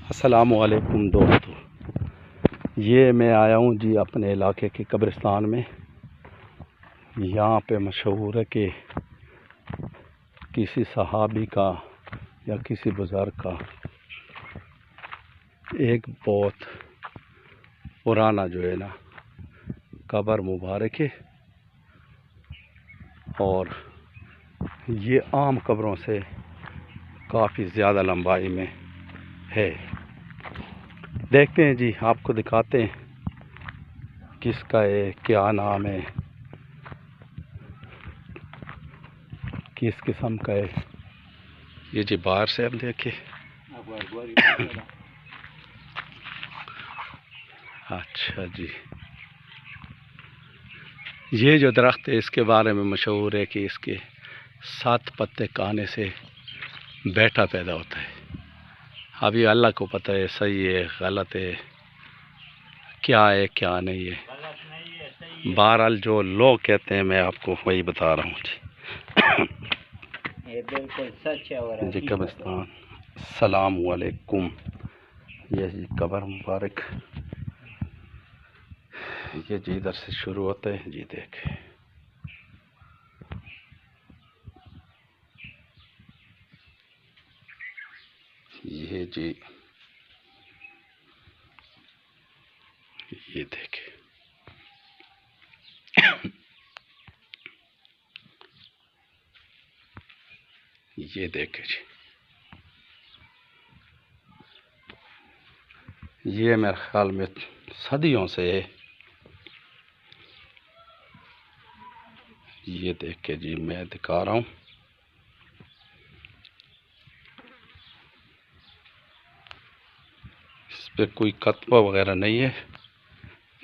अस्सलामुअलैकुम दोस्तों, ये मैं आया हूँ जी अपने इलाके के कब्रिस्तान में। यहाँ पे मशहूर है कि किसी सहाबी का या किसी बुज़ुर्ग का एक बहुत पुराना जो है ना कब्र मुबारक है, और ये आम कब्रों से काफ़ी ज़्यादा लंबाई में है। देखते हैं जी, आपको दिखाते हैं किसका है, क्या नाम है, किस किस्म का है। ये जी बाहर से हम देखें। अच्छा जी, ये जो दरख्त है इसके बारे में मशहूर है कि इसके 7 पत्ते खाने से बेटा पैदा होता है। अभी अल्लाह को पता है सही है गलत है, क्या है क्या नहीं है। बहरहाल जो लोग कहते हैं मैं आपको वही बता रहा हूँ जी। ये बिल्कुल सच है। और जी कब्रिस्तान, सलाम वालेकुम। ये जी कब्र मुबारक, ये जी इधर से शुरू होता है जी। देखें ये जी, ये देखें। ये देखें जी, ये मेरे ख्याल में सदियों से है। ये देख के जी मैं दिखा रहा हूँ। इस पे कोई कतबा वगैरह नहीं है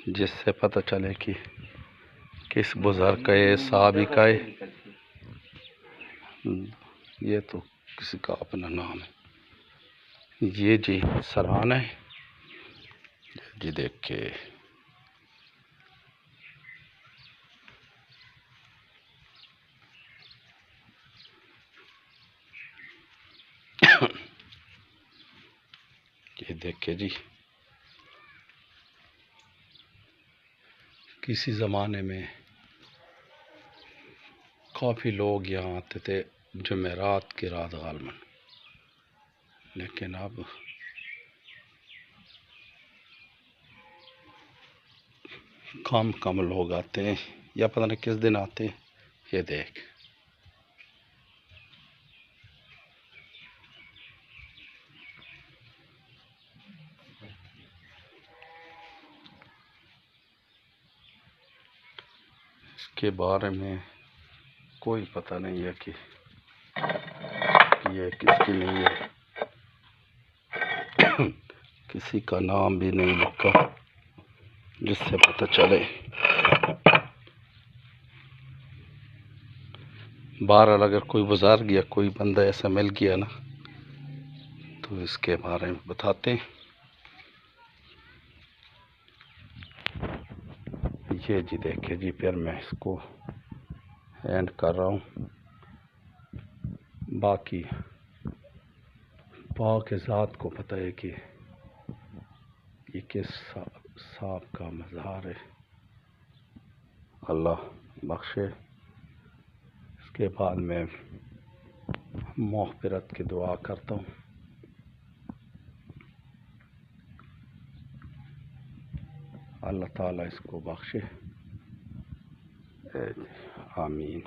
जिससे पता चले कि किस बुज़ुर्ग का है, साहबी का है। ये तो किसी का अपना नाम है। ये जी सराहना है जी, देख के। ये देख के जी, किसी ज़माने में काफ़ी लोग यहाँ आते थे जुमेरात की रात गालमन, लेकिन अब कम लोग आते हैं, या पता नहीं किस दिन आते हैं। ये देख, इसके बारे में कोई पता नहीं है कि ये किसकी नहीं है। किसी का नाम भी नहीं लिखा जिससे पता चले। बहरहाल अगर कोई बुज़ुर्ग या कोई बंदा ऐसा मिल गया ना तो इसके बारे में बताते हैं। ये जी देखिए जी, फिर मैं इसको एंड कर रहा हूँ। बाकी पाक ज़ात को पता है कि ये किस सांप का मज़ार है। अल्लाह बख्शे। इसके बाद मैं मग़फ़िरत की दुआ करता हूँ। अल्लाह ताला इसको बख्शे, आमीन।